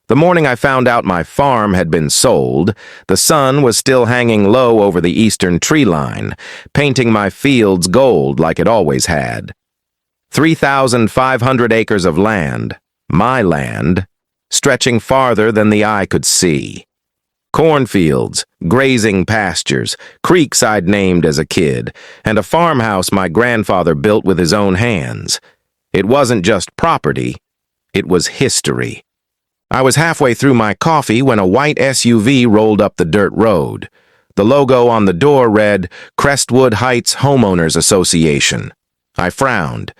The morning I found out my farm had been sold, the sun was still hanging low over the eastern tree line, painting my fields gold like it always had. 3,500 acres of land, my land, stretching farther than the eye could see. Cornfields, grazing pastures, creeks I'd named as a kid, and a farmhouse my grandfather built with his own hands. It wasn't just property, it was history. I was halfway through my coffee when a white SUV rolled up the dirt road. The logo on the door read, Crestwood Heights Homeowners Association. I frowned.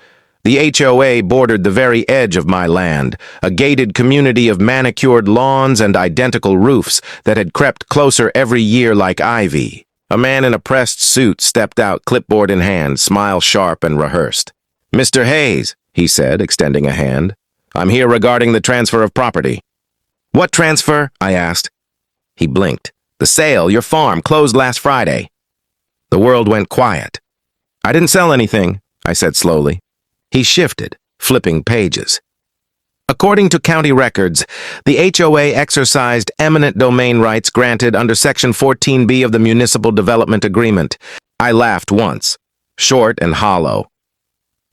The HOA bordered the very edge of my land, a gated community of manicured lawns and identical roofs that had crept closer every year like ivy. A man in a pressed suit stepped out, clipboard in hand, smile sharp and rehearsed. "Mr. Hayes," he said, extending a hand. "I'm here regarding the transfer of property." "What transfer?" I asked. He blinked. "The sale, your farm, closed last Friday." The world went quiet. "I didn't sell anything," I said slowly. He shifted, flipping pages. According to county records, the HOA exercised eminent domain rights granted under Section 14B of the Municipal Development Agreement. I laughed once, short and hollow.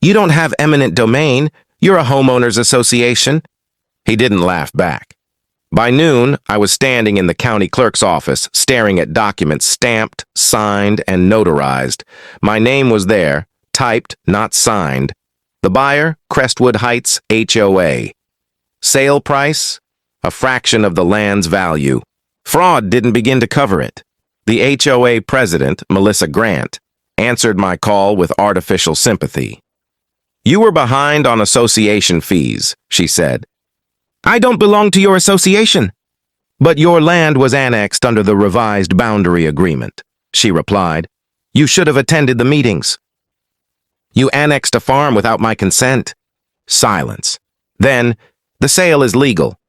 "You don't have eminent domain. You're a homeowners association." He didn't laugh back. By noon, I was standing in the county clerk's office, staring at documents stamped, signed, and notarized. My name was there, typed, not signed. The buyer, Crestwood Heights HOA. Sale price, a fraction of the land's value. Fraud didn't begin to cover it. The HOA president, Melissa Grant, answered my call with artificial sympathy. "You were behind on association fees," she said. "I don't belong to your association." "But your land was annexed under the revised boundary agreement," she replied. "You should have attended the meetings." "You annexed a farm without my consent." Silence. Then, "The sale is legal."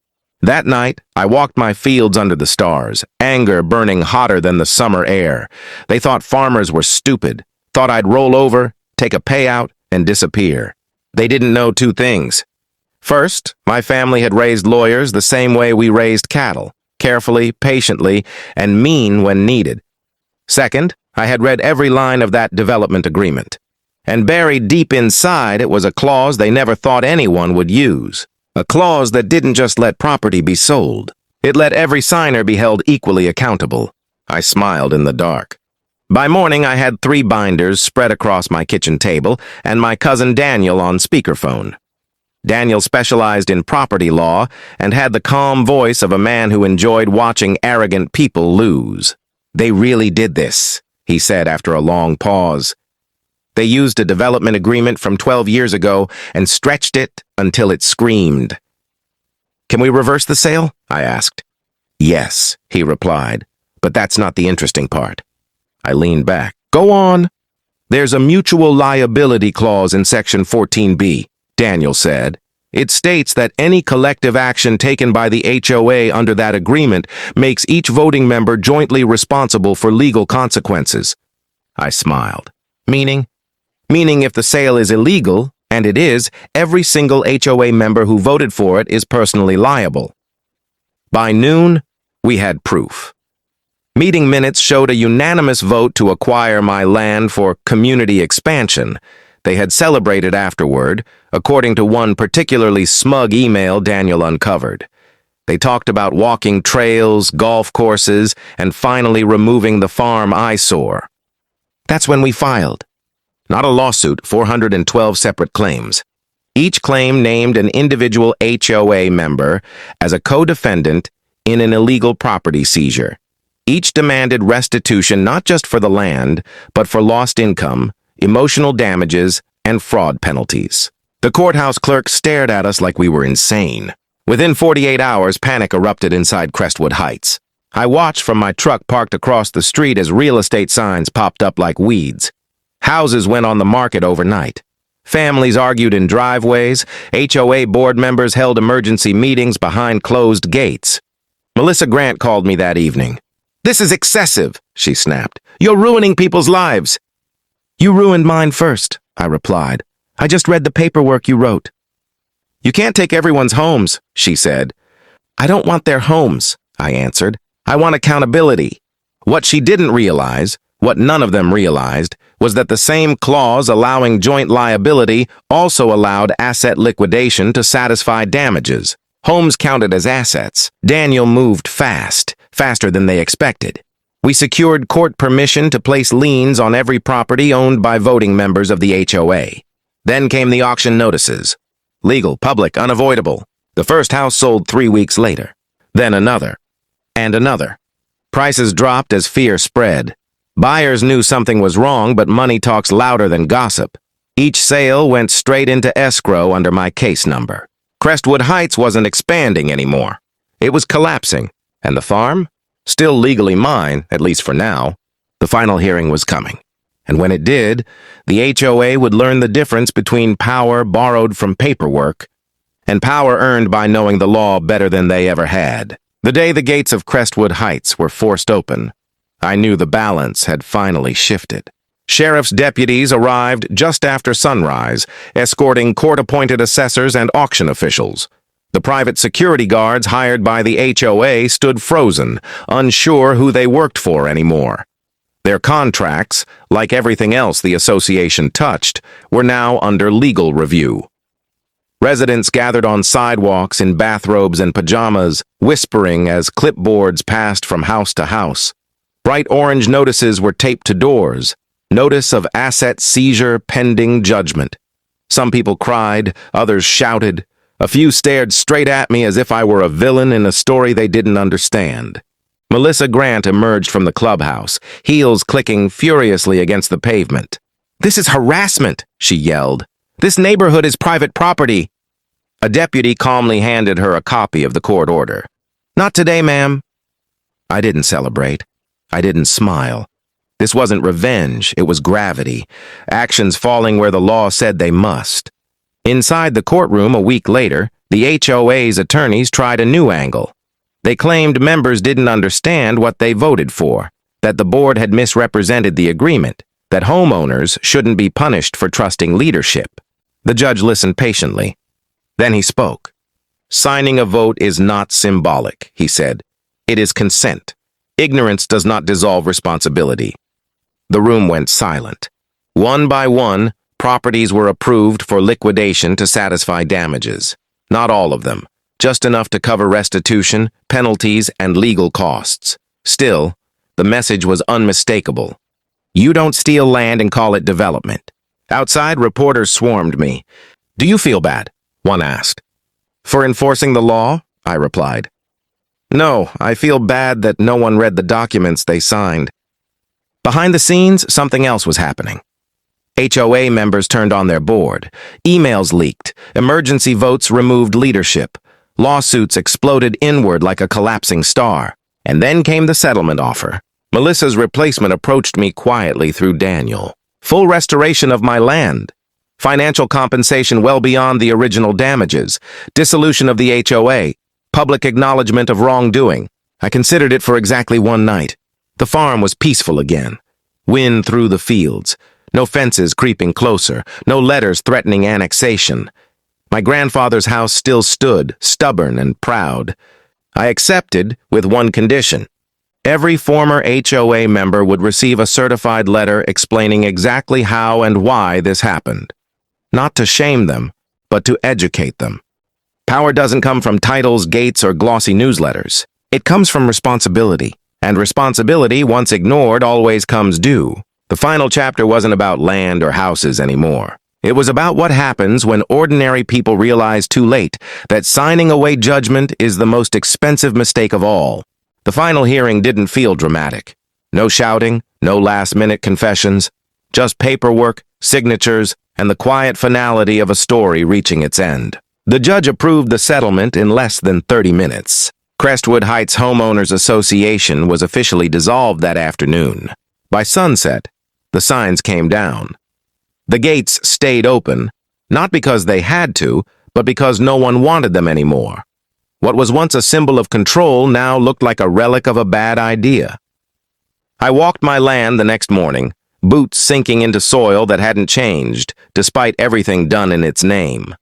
That night, I walked my fields under the stars, anger burning hotter than the summer air. They thought farmers were stupid, thought I'd roll over, take a payout, and disappear. They didn't know two things. First, my family had raised lawyers the same way we raised cattle, carefully, patiently, and mean when needed. Second, I had read every line of that development agreement. And buried deep inside it was a clause they never thought anyone would use. A clause that didn't just let property be sold. It let every signer be held equally accountable. I smiled in the dark. By morning, I had 3 binders spread across my kitchen table and my cousin Daniel on speakerphone. Daniel specialized in property law and had the calm voice of a man who enjoyed watching arrogant people lose. "They really did this," he said after a long pause. "They used a development agreement from 12 years ago and stretched it until it screamed." "Can we reverse the sale?" I asked. "Yes," he replied, "but that's not the interesting part." I leaned back. "Go on." "There's a mutual liability clause in Section 14B, Daniel said. "It states that any collective action taken by the HOA under that agreement makes each voting member jointly responsible for legal consequences." I smiled. "Meaning?" "Meaning if the sale is illegal, and it is, every single HOA member who voted for it is personally liable." By noon, we had proof. Meeting minutes showed a unanimous vote to acquire my land for community expansion. They had celebrated afterward, according to one particularly smug email Daniel uncovered. They talked about walking trails, golf courses, and finally removing the farm eyesore. That's when we filed. Not a lawsuit, 412 separate claims. Each claim named an individual HOA member as a co-defendant in an illegal property seizure. Each demanded restitution not just for the land, but for lost income, emotional damages, and fraud penalties. The courthouse clerk stared at us like we were insane. Within 48 hours, panic erupted inside Crestwood Heights. I watched from my truck parked across the street as real estate signs popped up like weeds. Houses went on the market overnight. Families argued in driveways. HOA board members held emergency meetings behind closed gates. Melissa Grant called me that evening. "This is excessive," she snapped. "You're ruining people's lives." "You ruined mine first," I replied. "I just read the paperwork you wrote." "You can't take everyone's homes," she said. I don't want their homes, I answered. I want accountability. What she didn't realize, what none of them realized, was that the same clause allowing joint liability also allowed asset liquidation to satisfy damages. Homes counted as assets. Daniel moved fast, faster than they expected. We secured court permission to place liens on every property owned by voting members of the HOA. Then came the auction notices. Legal, public, unavoidable. The first house sold 3 weeks later. Then another. And another. Prices dropped as fear spread. Buyers knew something was wrong, but money talks louder than gossip. Each sale went straight into escrow under my case number. Crestwood Heights wasn't expanding anymore. It was collapsing. And the farm? Still legally mine, at least for now. The final hearing was coming. And when it did, the HOA would learn the difference between power borrowed from paperwork and power earned by knowing the law better than they ever had. The day the gates of Crestwood Heights were forced open, I knew the balance had finally shifted. Sheriff's deputies arrived just after sunrise, escorting court-appointed assessors and auction officials. The private security guards hired by the HOA stood frozen, unsure who they worked for anymore. Their contracts, like everything else the association touched, were now under legal review. Residents gathered on sidewalks in bathrobes and pajamas, whispering as clipboards passed from house to house. Bright orange notices were taped to doors. Notice of asset seizure pending judgment. Some people cried, others shouted. A few stared straight at me as if I were a villain in a story they didn't understand. Melissa Grant emerged from the clubhouse, heels clicking furiously against the pavement. "This is harassment," she yelled. "This neighborhood is private property." A deputy calmly handed her a copy of the court order. "Not today, ma'am." I didn't celebrate. I didn't smile. This wasn't revenge, it was gravity. Actions falling where the law said they must. Inside the courtroom a week later, the HOA's attorneys tried a new angle. They claimed members didn't understand what they voted for, that the board had misrepresented the agreement, that homeowners shouldn't be punished for trusting leadership. The judge listened patiently. Then he spoke. "Signing a vote is not symbolic," he said. "It is consent. Ignorance does not dissolve responsibility." The room went silent. One by one, properties were approved for liquidation to satisfy damages. Not all of them, just enough to cover restitution, penalties, and legal costs. Still, the message was unmistakable. You don't steal land and call it development. Outside, reporters swarmed me. "Do you feel bad?" one asked. "For enforcing the law?" I replied. "No, I feel bad that no one read the documents they signed." Behind the scenes, something else was happening. HOA members turned on their board. Emails leaked. Emergency votes removed leadership. Lawsuits exploded inward like a collapsing star. And then came the settlement offer. Melissa's replacement approached me quietly through Daniel. Full restoration of my land. Financial compensation well beyond the original damages. Dissolution of the HOA. Public acknowledgement of wrongdoing. I considered it for exactly one night. The farm was peaceful again. Wind through the fields. No fences creeping closer. No letters threatening annexation. My grandfather's house still stood, stubborn and proud. I accepted with one condition. Every former HOA member would receive a certified letter explaining exactly how and why this happened. Not to shame them, but to educate them. Power doesn't come from titles, gates, or glossy newsletters. It comes from responsibility. And responsibility, once ignored, always comes due. The final chapter wasn't about land or houses anymore. It was about what happens when ordinary people realize too late that signing away judgment is the most expensive mistake of all. The final hearing didn't feel dramatic. No shouting, no last-minute confessions, just paperwork, signatures, and the quiet finality of a story reaching its end. The judge approved the settlement in less than 30 minutes. Crestwood Heights Homeowners Association was officially dissolved that afternoon. By sunset, the signs came down. The gates stayed open, not because they had to, but because no one wanted them anymore. What was once a symbol of control now looked like a relic of a bad idea. I walked my land the next morning, boots sinking into soil that hadn't changed, despite everything done in its name.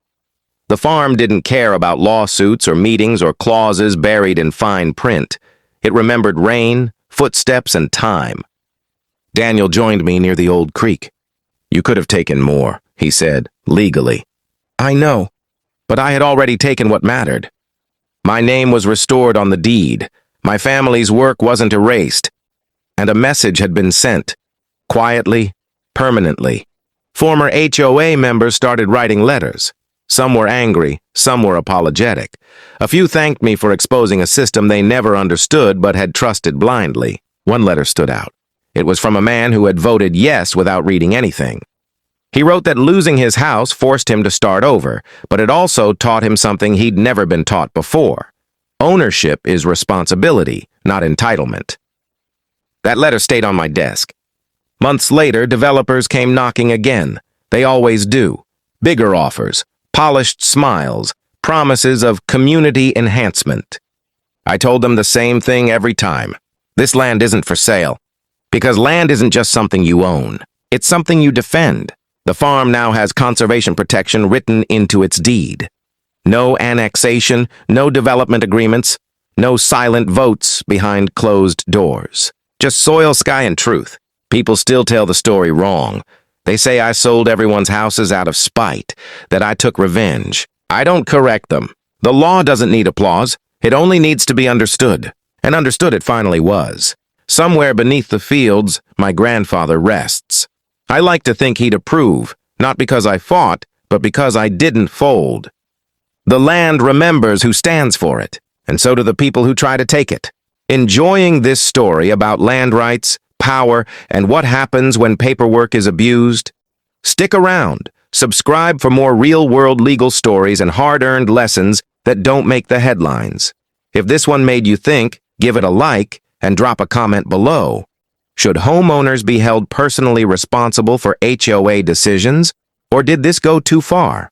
The farm didn't care about lawsuits or meetings or clauses buried in fine print. It remembered rain, footsteps, and time. Daniel joined me near the old creek. "You could have taken more," he said, legally. "I know, but I had already taken what mattered. My name was restored on the deed. My family's work wasn't erased. And a message had been sent. Quietly, permanently. Former HOA members started writing letters. Some were angry, some were apologetic. A few thanked me for exposing a system they never understood but had trusted blindly. One letter stood out. It was from a man who had voted yes without reading anything. He wrote that losing his house forced him to start over, but it also taught him something he'd never been taught before. Ownership is responsibility, not entitlement. That letter stayed on my desk. Months later, developers came knocking again. They always do. Bigger offers, polished smiles, promises of community enhancement. I told them the same thing every time. This land isn't for sale. Because land isn't just something you own. It's something you defend. The farm now has conservation protection written into its deed. No annexation, no development agreements, no silent votes behind closed doors. Just soil, sky, and truth. People still tell the story wrong. They say I sold everyone's houses out of spite, that I took revenge. I don't correct them. The law doesn't need applause. It only needs to be understood. And understood it finally was. Somewhere beneath the fields, my grandfather rests. I like to think he'd approve, not because I fought, but because I didn't fold. The land remembers who stands for it, and so do the people who try to take it. Enjoying this story about land rights, power, and what happens when paperwork is abused? Stick around. Subscribe for more real-world legal stories and hard-earned lessons that don't make the headlines. If this one made you think, give it a like and drop a comment below. Should homeowners be held personally responsible for HOA decisions, or did this go too far?